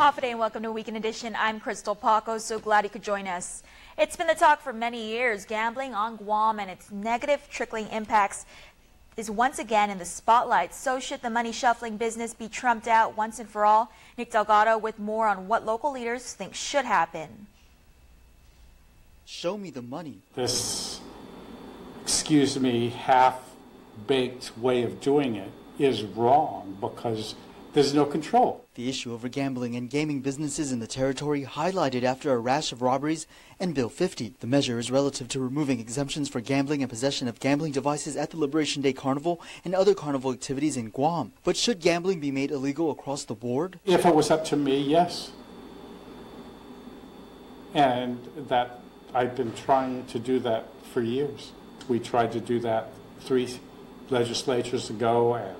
Hafa and welcome to Weekend Edition. I'm Crystal Paco, so glad you could join us. It's been the talk for many years. Gambling on Guam and its negative trickling impacts is once again in the spotlight. So should the money shuffling business be trumped out once and for all? Nick Delgado with more on what local leaders think should happen. Show me the money. This, excuse me, half-baked way of doing it is wrong because there's no control. The issue over gambling and gaming businesses in the territory highlighted after a rash of robberies and Bill 50. The measure is relative to removing exemptions for gambling and possession of gambling devices at the Liberation Day Carnival and other carnival activities in Guam. But should gambling be made illegal across the board? If it was up to me, yes. And that I've been trying to do that for years. We tried to do that 3 legislatures ago, and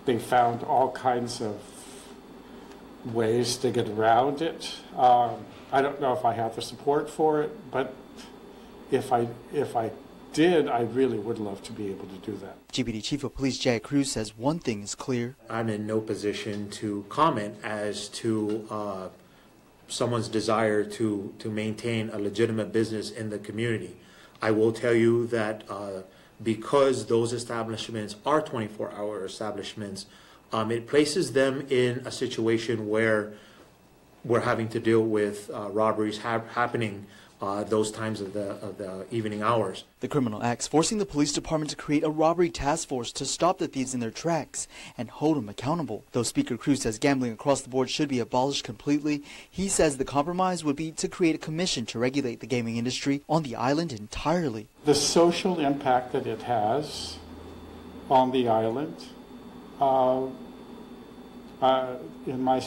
they found all kinds of ways to get around it. I don't know if I have the support for it, but if I did, I really would love to be able to do that. GPD Chief of Police Jay Cruz says one thing is clear. I'm in no position to comment as to someone's desire to maintain a legitimate business in the community. I will tell you that because those establishments are 24-hour establishments, it places them in a situation where we're having to deal with robberies happening those times of the evening hours. The criminal acts forcing the police department to create a robbery task force to stop the thieves in their tracks and hold them accountable. Though Speaker Cruz says gambling across the board should be abolished completely, he says the compromise would be to create a commission to regulate the gaming industry on the island entirely. The social impact that it has on the island, in my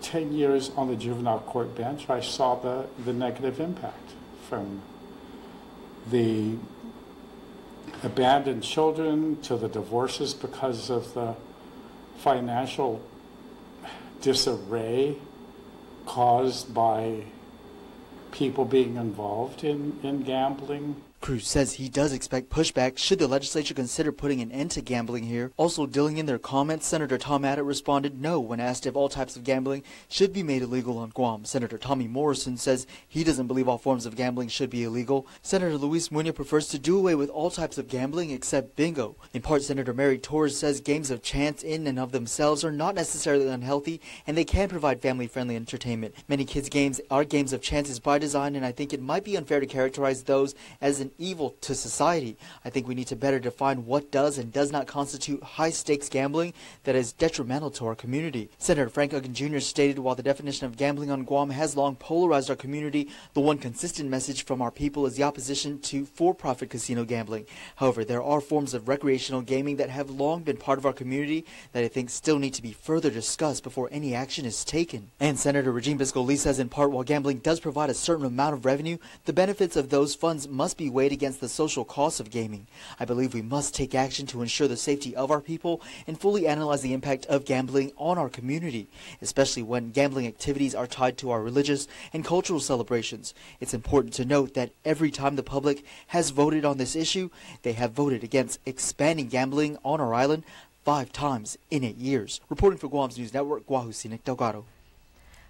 10 years on the juvenile court bench, I saw the negative impact from the abandoned children to the divorces because of the financial disarray caused by people being involved in gambling. Cruz says he does expect pushback should the legislature consider putting an end to gambling here. Also dealing in their comments, Senator Tom Abbott responded no when asked if all types of gambling should be made illegal on Guam. Senator Tommy Morrison says he doesn't believe all forms of gambling should be illegal. Senator Luis Muñoz prefers to do away with all types of gambling except bingo. In part, Senator Mary Torres says games of chance in and of themselves are not necessarily unhealthy and they can provide family-friendly entertainment. Many kids' games are games of chances by design, and I think it might be unfair to characterize those as an evil to society. I think we need to better define what does and does not constitute high-stakes gambling that is detrimental to our community. Senator Frank Uggan Jr. stated while the definition of gambling on Guam has long polarized our community, the one consistent message from our people is the opposition to for-profit casino gambling. However, there are forms of recreational gaming that have long been part of our community that I think still need to be further discussed before any action is taken. And Senator Regine Biscol-Lee says in part, while gambling does provide a certain amount of revenue, the benefits of those funds must be weighed against the social costs of gaming. I believe we must take action to ensure the safety of our people and fully analyze the impact of gambling on our community, especially when gambling activities are tied to our religious and cultural celebrations. It's important to note that every time the public has voted on this issue, they have voted against expanding gambling on our island 5 times in 8 years. Reporting for Guam's News Network, Guahu Nick Delgado.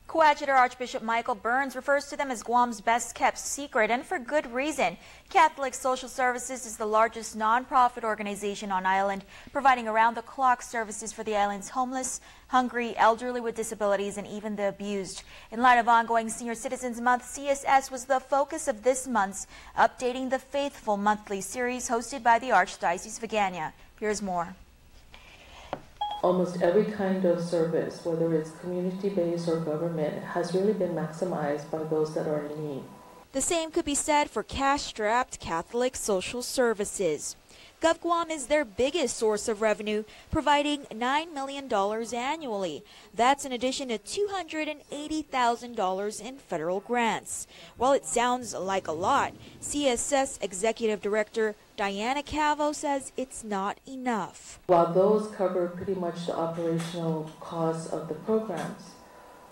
Coadjutor Archbishop Michael Burns refers to them as Guam's best-kept secret, and for good reason. Catholic Social Services is the largest nonprofit organization on island, providing around-the-clock services for the island's homeless, hungry, elderly with disabilities, and even the abused. In light of ongoing Senior Citizens Month, CSS was the focus of this month's Updating the Faithful monthly series hosted by the Archdiocese of Agana. Here's more. Almost every kind of service, whether it's community-based or government, has really been maximized by those that are in need. The same could be said for cash-strapped Catholic Social Services. GovGuam is their biggest source of revenue, providing $9 million annually. That's in addition to $280,000 in federal grants. While it sounds like a lot, CSS Executive Director Diana Cavo says it's not enough. While those cover pretty much the operational costs of the programs,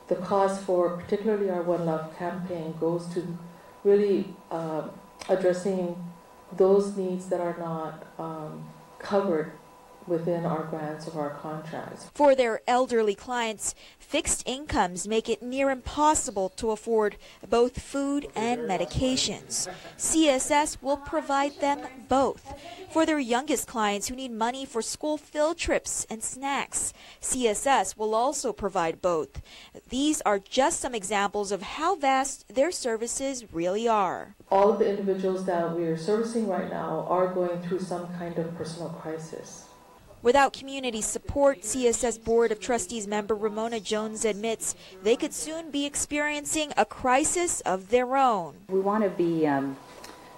the cost for particularly our One Love campaign goes to really addressing those needs that are not covered within our grants of our contracts. For their elderly clients, fixed incomes make it near impossible to afford both food and medications. CSS will provide them both. For their youngest clients who need money for school field trips and snacks, CSS will also provide both. These are just some examples of how vast their services really are. All of the individuals that we are servicing right now are going through some kind of personal crisis. Without community support, CSS Board of Trustees member Ramona Jones admits they could soon be experiencing a crisis of their own. We want to be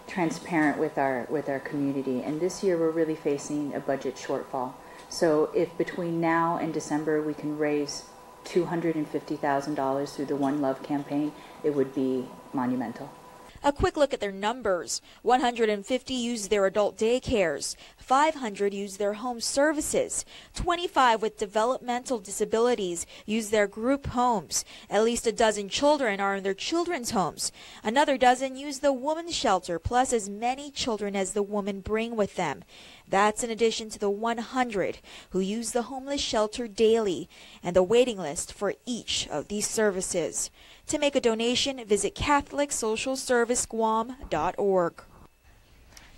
transparent with our community, and this year we're really facing a budget shortfall. So if between now and December we can raise $250,000 through the One Love campaign, it would be monumental. A quick look at their numbers. 150 use their adult daycares, 500 use their home services, 25 with developmental disabilities use their group homes, at least a dozen children are in their children's homes, another dozen use the women's shelter, plus as many children as the women bring with them. That's in addition to the 100 who use the homeless shelter daily and the waiting list for each of these services. To make a donation, visit CatholicSocialServiceGuam.org.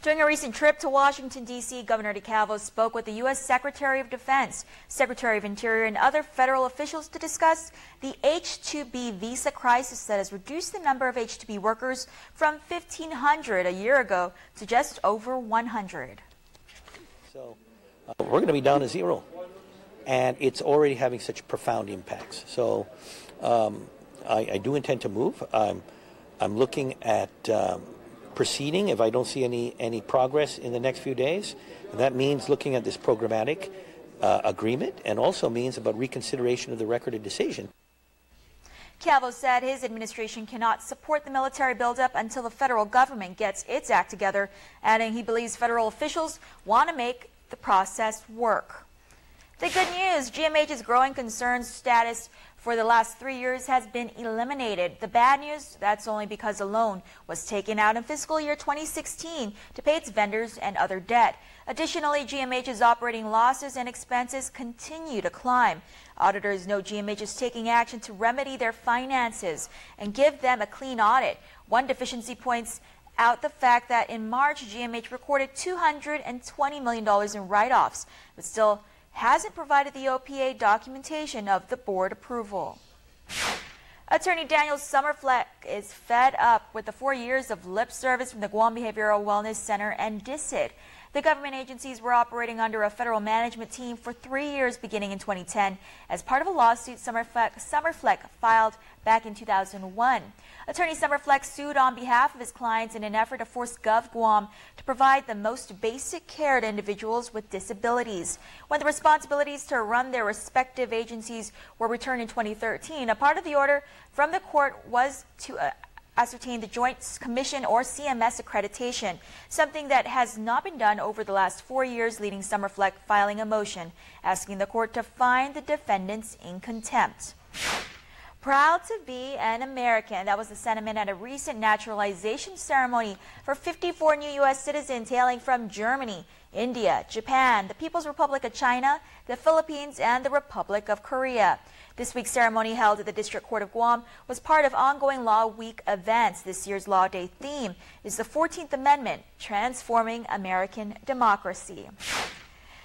During a recent trip to Washington, D.C., Governor DeCalvo spoke with the U.S. Secretary of Defense, Secretary of Interior, and other federal officials to discuss the H-2B visa crisis that has reduced the number of H-2B workers from 1,500 a year ago to just over 100. So we're going to be down to zero, and it's already having such profound impacts. So I do intend to move. I'm looking at proceeding if I don't see any progress in the next few days. And that means looking at this programmatic agreement, and also means about reconsideration of the record of decision. Calvo said his administration cannot support the military buildup until the federal government gets its act together, adding he believes federal officials want to make the process work. The good news, GMH's growing concerns status for the last 3 years has been eliminated. The bad news, that's only because a loan was taken out in fiscal year 2016 to pay its vendors and other debt. Additionally, GMH's operating losses and expenses continue to climb. Auditors know GMH is taking action to remedy their finances and give them a clean audit. One deficiency points out the fact that in March, GMH recorded $220 million in write-offs, but still hasn't provided the OPA documentation of the board approval. Attorney Daniel Summerfleck is fed up with the 4 years of lip service from the Guam Behavioral Wellness Center and DISID. The government agencies were operating under a federal management team for 3 years beginning in 2010 as part of a lawsuit Summerfleck filed back in 2001. Attorney Summerfleck sued on behalf of his clients in an effort to force Gov Guam to provide the most basic care to individuals with disabilities. When the responsibilities to run their respective agencies were returned in 2013, a part of the order from the court was to ascertain the Joint Commission or CMS accreditation, something that has not been done over the last 4 years, leading Summerfleck filing a motion asking the court to find the defendants in contempt. Proud to be an American. That was the sentiment at a recent naturalization ceremony for 54 new U.S. citizens hailing from Germany, India, Japan, the People's Republic of China, the Philippines, and the Republic of Korea. This week's ceremony held at the District Court of Guam was part of ongoing Law Week events. This year's Law Day theme is the 14th Amendment, Transforming American Democracy.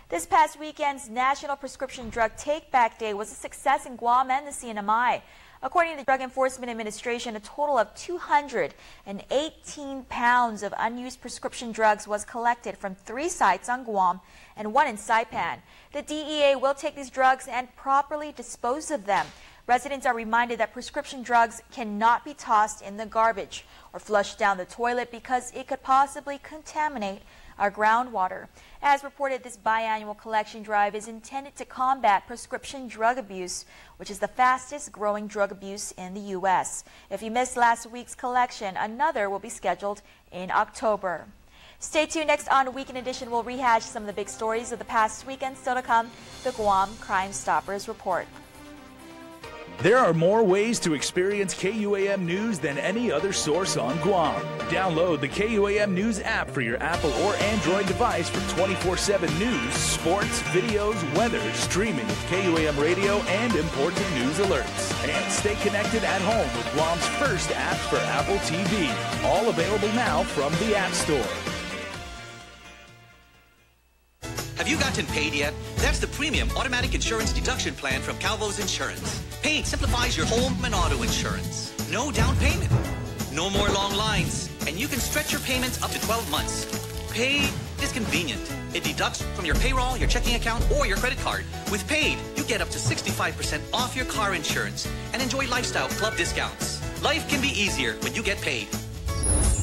This past weekend's National Prescription Drug Take-Back Day was a success in Guam and the CNMI. According to the Drug Enforcement Administration, a total of 218 pounds of unused prescription drugs was collected from 3 sites on Guam and 1 in Saipan. The DEA will take these drugs and properly dispose of them. Residents are reminded that prescription drugs cannot be tossed in the garbage or flushed down the toilet because it could possibly contaminate our groundwater. As reported, this biannual collection drive is intended to combat prescription drug abuse, which is the fastest growing drug abuse in the U.S. If you missed last week's collection, another will be scheduled in October. Stay tuned. Next on Weekend Edition, we'll rehash some of the big stories of the past weekend. Still to come, the Guam Crime Stoppers Report. There are more ways to experience KUAM News than any other source on Guam. Download the KUAM News app for your Apple or Android device for 24/7 news, sports, videos, weather, streaming of KUAM radio, and important news alerts. And stay connected at home with Guam's first app for Apple TV. All available now from the App Store. Have you gotten paid yet? That's the premium automatic insurance deduction plan from Calvo's Insurance. Paid simplifies your home and auto insurance. No down payment. No more long lines. And you can stretch your payments up to 12 months. Paid is convenient. It deducts from your payroll, your checking account, or your credit card. With Paid, you get up to 65% off your car insurance and enjoy lifestyle club discounts. Life can be easier when you get paid.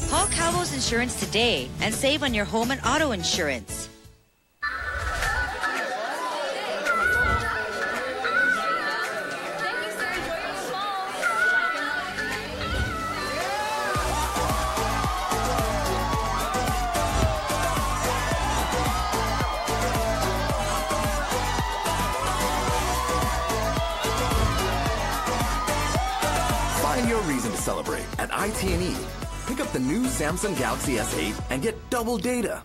Call Calvo's Insurance today and save on your home and auto insurance. Find your reason to celebrate at IT&E. Pick up the new Samsung Galaxy S8 and get double data.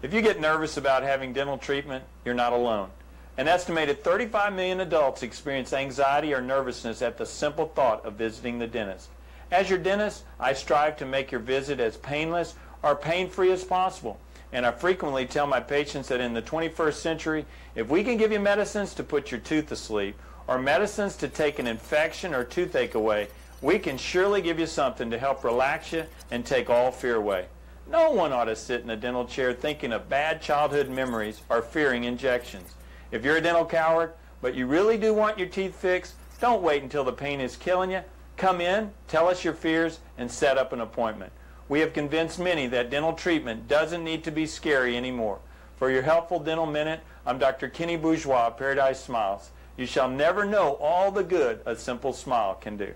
If you get nervous about having dental treatment, you're not alone. An estimated 35 million adults experience anxiety or nervousness at the simple thought of visiting the dentist. As your dentist, I strive to make your visit as painless or pain-free as possible. And I frequently tell my patients that in the 21st century, if we can give you medicines to put your tooth to sleep or medicines to take an infection or toothache away, we can surely give you something to help relax you and take all fear away. No one ought to sit in a dental chair thinking of bad childhood memories or fearing injections. If you're a dental coward, but you really do want your teeth fixed, don't wait until the pain is killing you. Come in, tell us your fears, and set up an appointment. We have convinced many that dental treatment doesn't need to be scary anymore. For your helpful dental minute, I'm Dr. Kenny Bourgeois of Paradise Smiles. You shall never know all the good a simple smile can do.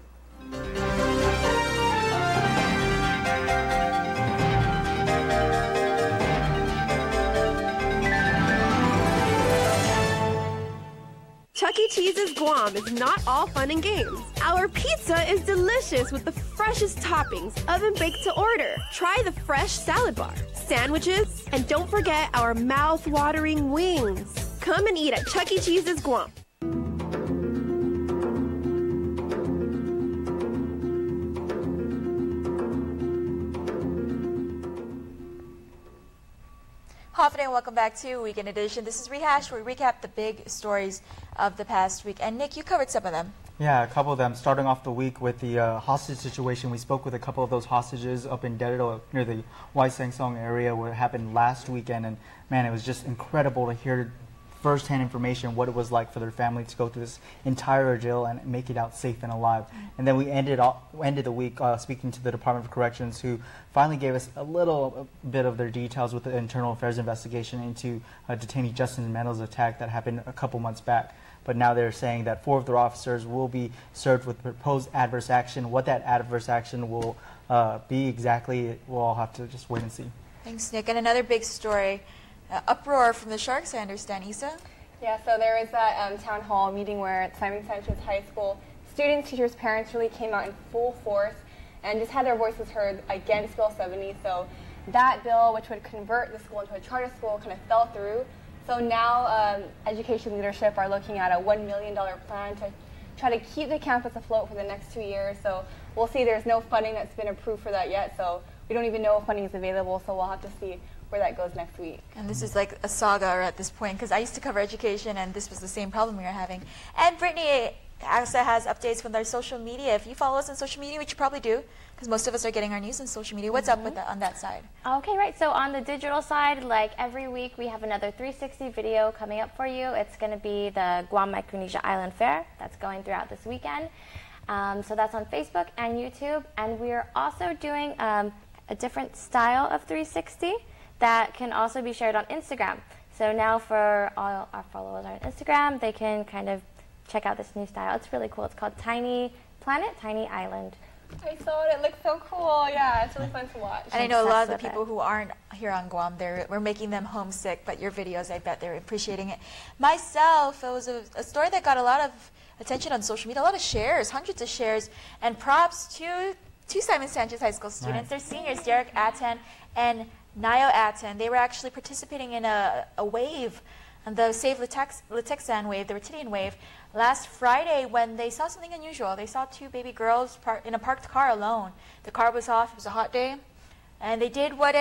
Chuck E. Cheese's Guam is not all fun and games. Our pizza is delicious with the freshest toppings, oven-baked to order. Try the fresh salad bar, sandwiches, and don't forget our mouth-watering wings. Come and eat at Chuck E. Cheese's Guam. Hafide, and welcome back to Weekend Edition. This is Rehash, where we recap the big stories of the past week. And Nick, you covered some of them. Yeah, a couple of them. Starting off the week with the hostage situation. We spoke with a couple of those hostages up in Dededo near the Waisangsong area where it happened last weekend. And man, it was just incredible to hear first-hand information what it was like for their family to go through this entire ordeal and make it out safe and alive. And then we ended the week speaking to the Department of Corrections, who finally gave us a little bit of their details with the internal affairs investigation into detainee Justin Mendel's attack that happened a couple months back. But now they're saying that 4 of their officers will be served with proposed adverse action. What that adverse action will be exactly, we'll all have to just wait and see. Thanks, Nick. And another big story. Uproar from the Sharks, I understand. Issa? Yeah, so there was that town hall meeting where at Simon Sanchez High School, students, teachers, parents really came out in full force and just had their voices heard against Bill 70. So that bill, which would convert the school into a charter school, kind of fell through. So now education leadership are looking at a $1 million plan to try to keep the campus afloat for the next 2 years. So we'll see. There's no funding that's been approved for that yet, so we don't even know if funding is available, so we'll have to see where that goes next week. And this is like a saga at this point, because I used to cover education and this was the same problem we were having. And Brittany also has updates from their social media. If you follow us on social media, which you probably do, because most of us are getting our news on social media, what's up with on that side? Okay, right. So on the digital side, like every week, we have another 360 video coming up for you. It's going to be the Guam Micronesia Island Fair that's going throughout this weekend. So that's on Facebook and YouTube. And we're also doing a different style of 360 that can also be shared on Instagram. So now for all our followers on Instagram, they can kind of check out this new style. It's really cool. It's called Tiny Planet, Tiny Island. I saw it. It looks so cool. Yeah, it's really fun to watch. And I know a lot of the people who aren't here on Guam, we're making them homesick, but your videos, I bet they're appreciating it. Myself, it was a story that got a lot of attention on social media, a lot of shares, hundreds of shares, and props to two Simon Sanchez High School students. They're seniors, Derek Atan and Nayo Atan. They were actually participating in a wave, the Save Latexan wave, the Retidian wave, last Friday when they saw something unusual. They saw two baby girls in a parked car alone. The car was off. It was a hot day. And they did what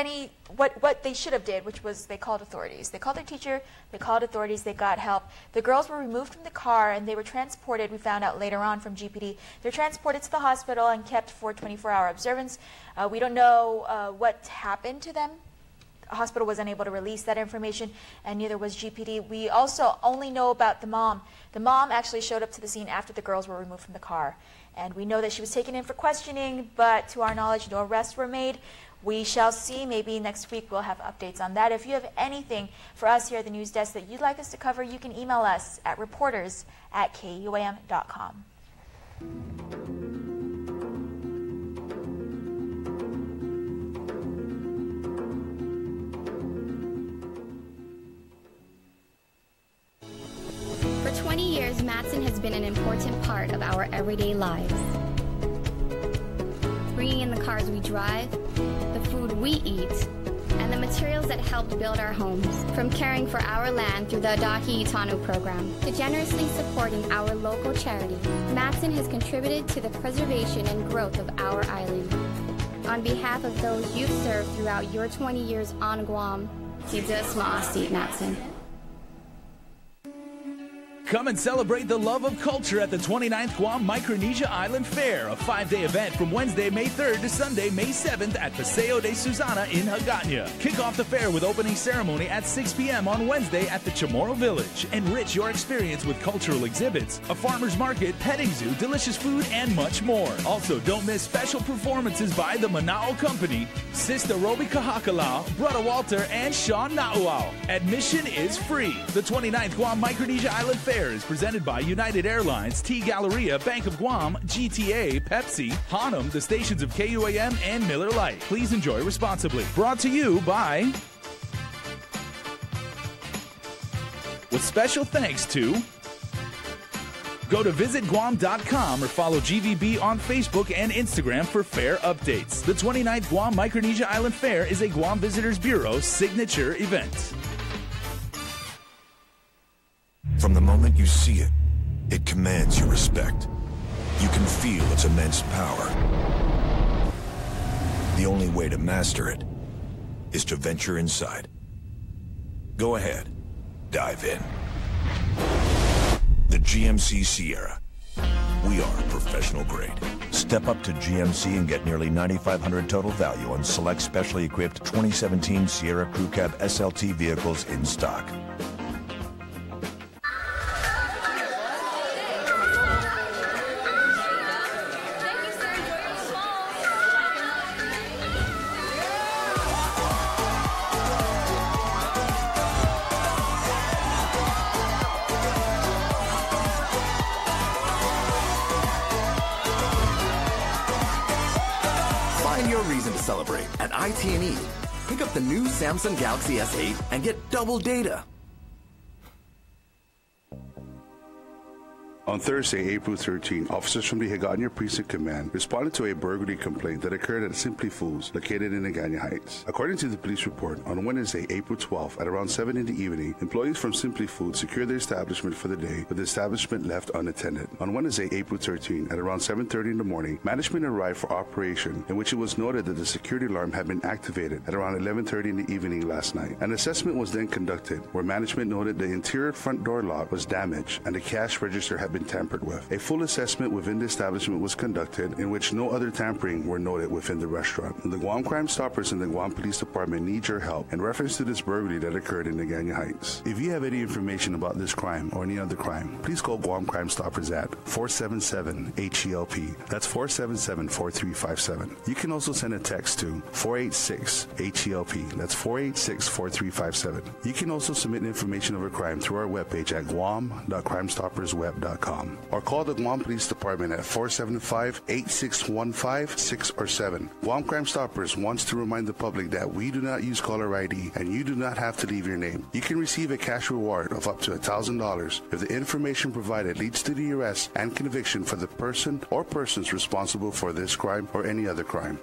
they should have did, which was they called authorities. They called their teacher, they called authorities, they got help. The girls were removed from the car and they were transported, we found out later on from GPD. They're transported to the hospital and kept for 24-hour observance. We don't know what happened to them. The hospital was unable to release that information, and neither was GPD. We also only know about the mom. The mom actually showed up to the scene after the girls were removed from the car. And we know that she was taken in for questioning, but to our knowledge, no arrests were made. We shall see. Maybe next week we'll have updates on that. If you have anything for us here at the news desk that you'd like us to cover, you can email us at reporters@kuam.com. For 20 years, Matson has been an important part of our everyday lives. Bringing in the cars we drive, the food we eat, and the materials that helped build our homes. From caring for our land through the Adahi Itanu program to generously supporting our local charities, Matson has contributed to the preservation and growth of our island. On behalf of those you've served throughout your 20 years on Guam, Tidza Smaasti Matson. Come and celebrate the love of culture at the 29th Guam Micronesia Island Fair, a 5-day event from Wednesday, May 3rd to Sunday, May 7th at Paseo de Susana in Hagåtña. Kick off the fair with opening ceremony at 6 p.m. on Wednesday at the Chamorro Village. Enrich your experience with cultural exhibits, a farmer's market, petting zoo, delicious food, and much more. Also, don't miss special performances by the Manao Company, Sister Roby Kahakalau, Brother Walter, and Sean Nauau. Admission is free. The 29th Guam Micronesia Island Fair is presented by United Airlines, T Galleria, Bank of Guam, GTA, Pepsi, Hanum, the stations of KUAM, and Miller Lite. Please enjoy responsibly. Brought to you by... With special thanks to... Go to visitguam.com or follow GVB on Facebook and Instagram for fair updates. The 29th Guam Micronesia Island Fair is a Guam Visitors Bureau signature event. From the moment you see it, it commands your respect. You can feel its immense power. The only way to master it is to venture inside. Go ahead, dive in. The GMC Sierra. We are professional grade. Step up to GMC and get nearly $9,500 total value on select specially equipped 2017 Sierra Crew Cab SLT vehicles in stock. Find your reason to celebrate at IT&E. Pick up the new Samsung Galaxy S8 and get double data. On Thursday, April 13, officers from the Hagåtña Precinct Command responded to a burglary complaint that occurred at Simply Foods, located in Hagåtña Heights. According to the police report, on Wednesday, April 12, at around 7 in the evening, employees from Simply Foods secured their establishment for the day, with the establishment left unattended. On Wednesday, April 13, at around 7:30 in the morning, management arrived for operation, in which it was noted that the security alarm had been activated at around 11:30 in the evening last night. An assessment was then conducted, where management noted the interior front door lock was damaged and the cash register had been tampered with. A full assessment within the establishment was conducted, in which no other tampering were noted within the restaurant. The Guam Crime Stoppers and the Guam Police Department need your help in reference to this burglary that occurred in Hagåtña Heights. If you have any information about this crime or any other crime, please call Guam Crime Stoppers at 477-HELP. That's 477-4357. You can also send a text to 486-HELP. That's 486-4357. You can also submit information of a crime through our webpage at guam.crimestoppersweb.com. guam.com or call the Guam Police Department at 475-8615, 6 or 7. Guam Crime Stoppers wants to remind the public that we do not use caller ID and you do not have to leave your name. You can receive a cash reward of up to $1,000 if the information provided leads to the arrest and conviction for the person or persons responsible for this crime or any other crime.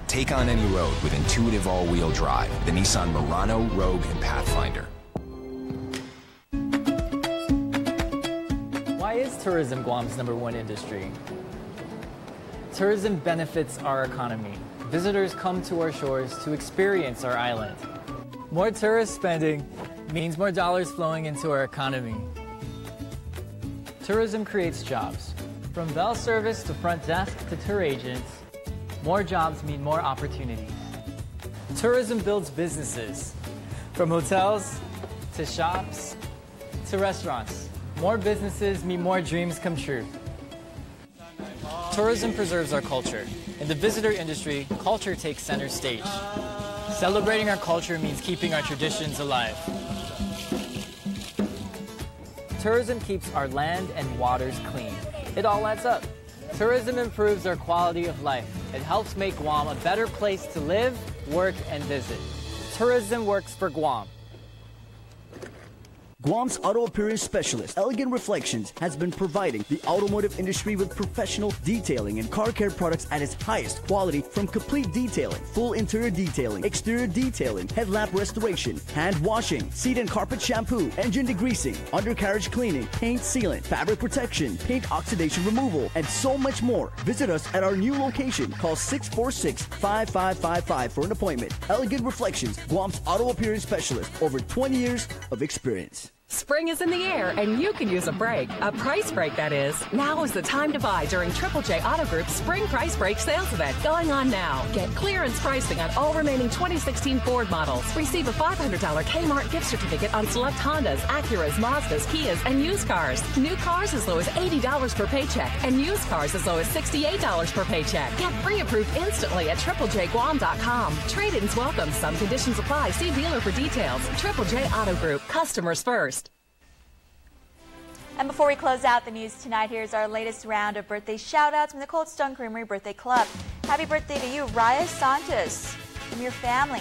Take on any road with intuitive all-wheel drive. The Nissan Murano, Rogue, and Pathfinder. Why is tourism Guam's #1 industry? Tourism benefits our economy. Visitors come to our shores to experience our island. More tourist spending means more dollars flowing into our economy. Tourism creates jobs. From bell service to front desk to tour agents, more jobs mean more opportunities. Tourism builds businesses, from hotels to shops to restaurants. More businesses mean more dreams come true. Tourism preserves our culture. In the visitor industry, culture takes center stage. Celebrating our culture means keeping our traditions alive. Tourism keeps our land and waters clean. It all adds up. Tourism improves our quality of life. It helps make Guam a better place to live, work, and visit. Tourism works for Guam. Guam's auto appearance specialist, Elegant Reflections, has been providing the automotive industry with professional detailing and car care products at its highest quality, from complete detailing, full interior detailing, exterior detailing, headlamp restoration, hand washing, seat and carpet shampoo, engine degreasing, undercarriage cleaning, paint sealant, fabric protection, paint oxidation removal, and so much more. Visit us at our new location. Call 646-5555 for an appointment. Elegant Reflections, Guam's auto appearance specialist, over 20 years of experience. Spring is in the air, and you can use a break. A price break, that is. Now is the time to buy during Triple J Auto Group's Spring Price Break sales event going on now. Get clearance pricing on all remaining 2016 Ford models. Receive a $500 Kmart gift certificate on select Hondas, Acuras, Mazdas, Kias, and used cars. New cars as low as $80 per paycheck, and used cars as low as $68 per paycheck. Get pre-approved instantly at triplejguam.com. Trade-ins welcome. Some conditions apply. See dealer for details. Triple J Auto Group. Customers first. And before we close out the news tonight, here's our latest round of birthday shout-outs from the Cold Stone Creamery Birthday Club. Happy birthday to you, Raya Santos, from your family.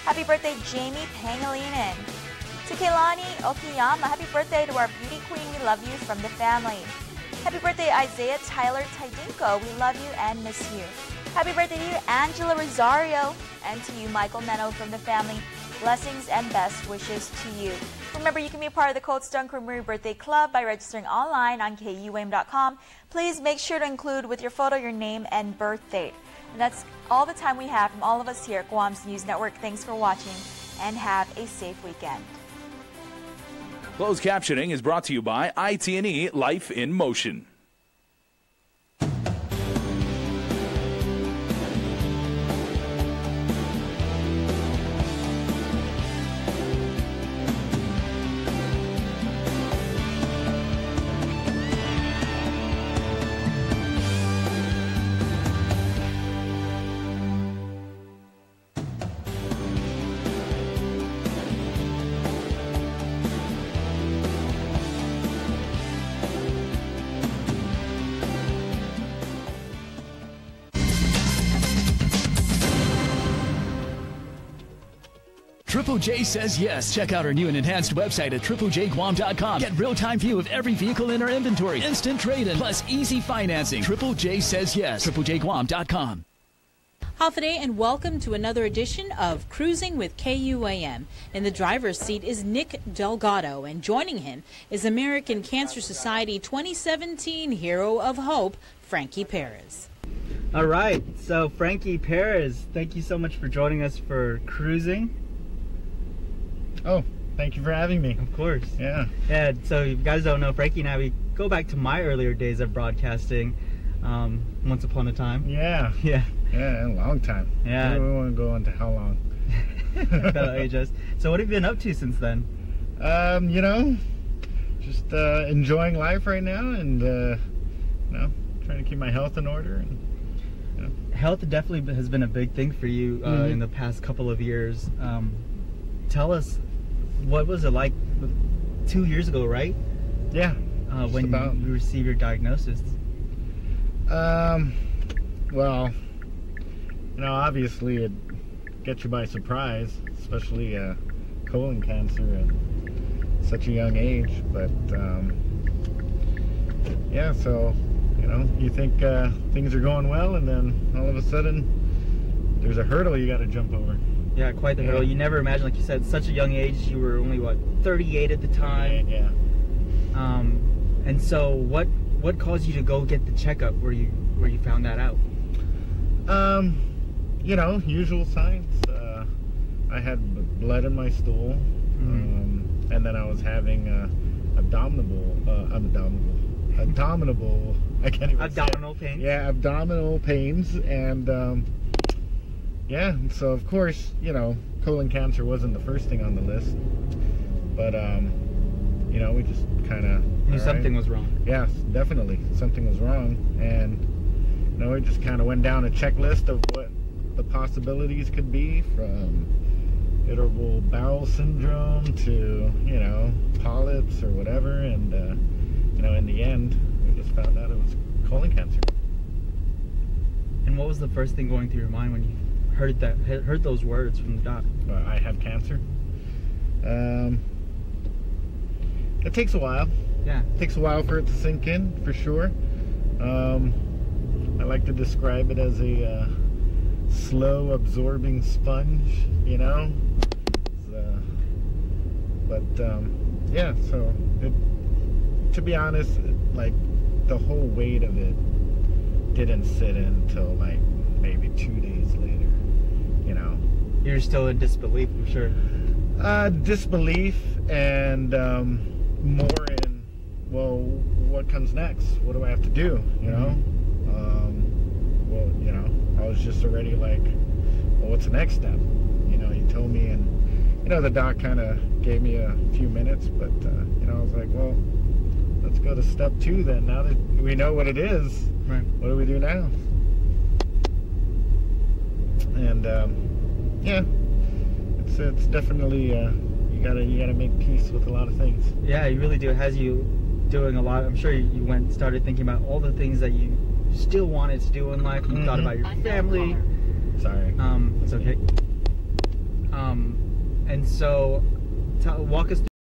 Happy birthday, Jamie Pangilinan. To Keilani Okiyama, happy birthday to our beauty queen. We love you, from the family. Happy birthday, Isaiah Tyler Tidinko. We love you and miss you. Happy birthday to you, Angela Rosario. And to you, Michael Neno, from the family. Blessings and best wishes to you. Remember, you can be a part of the Cold Stone Creamery Birthday Club by registering online on KUAM.com. Please make sure to include with your photo your name and birth date. And that's all the time we have from all of us here at Guam's News Network. Thanks for watching and have a safe weekend. Closed captioning is brought to you by IT&E Life in Motion. Triple J says yes. Check out our new and enhanced website at triplejguam.com. Get real-time view of every vehicle in our inventory, instant trade-in, plus easy financing. Triple J says yes. triplejguam.com. Hafide, and welcome to another edition of Cruising with KUAM. In the driver's seat is Nick Delgado, and joining him is American Cancer Society 2017 Hero of Hope, Frankie Perez. All right, so Frankie Perez, thank you so much for joining us for Cruising. Oh, thank you for having me. Of course. Yeah. Yeah, so if you guys don't know, Frankie and I, we go back to my earlier days of broadcasting. once upon a time. Yeah. Yeah. Yeah, a long time. Yeah. We won't go into how long. That'll age us. So what have you been up to since then? You know, just enjoying life right now, and you know, trying to keep my health in order. And, you know. Health definitely has been a big thing for you in the past couple of years. Tell us, what was it like 2 years ago, right? Yeah. When you received your diagnosis. Well, you know, obviously it gets you by surprise, especially colon cancer at such a young age. But yeah, so you know, you think things are going well, and then all of a sudden there's a hurdle you got to jump over. Yeah, quite the hurdle. You never imagined, like you said, such a young age. You were only what, 38 at the time. Yeah. And so what caused you to go get the checkup where you found that out? You know, usual signs. I had blood in my stool, and then I was having abdominal I can't even abdominal pains. Yeah, abdominal pains, and yeah, so of course, you know, colon cancer wasn't the first thing on the list, but you know, we just kind of knew something was wrong. Yes, definitely something was wrong, and you know, we just kind of went down a checklist of what the possibilities could be, from irritable bowel syndrome to, you know, polyps or whatever, and you know, in the end, we just found out it was colon cancer. And what was the first thing going through your mind when you heard those words from the doc? I have cancer. It takes a while. Yeah. It takes a while for it to sink in, for sure. I like to describe it as a slow absorbing sponge, you know. But yeah, so to be honest, like the whole weight of it didn't sit in until like maybe 2 days later, you know. You're still in disbelief, for sure. Disbelief, and more in, well, what comes next? What do I have to do, you know? Well, you know, I was just already like, well, what's the next step? You know, he told me, and you know, the doc kind of gave me a few minutes, but you know, I was like, well, let's go to step 2 then. Now that we know what it is, right, what do we do now? And yeah, it's definitely you gotta make peace with a lot of things. Yeah, you really do. It has you doing a lot. I'm sure you started thinking about all the things that you still wanted to do in life. You thought about your family. Sorry. It's okay. And so, walk us through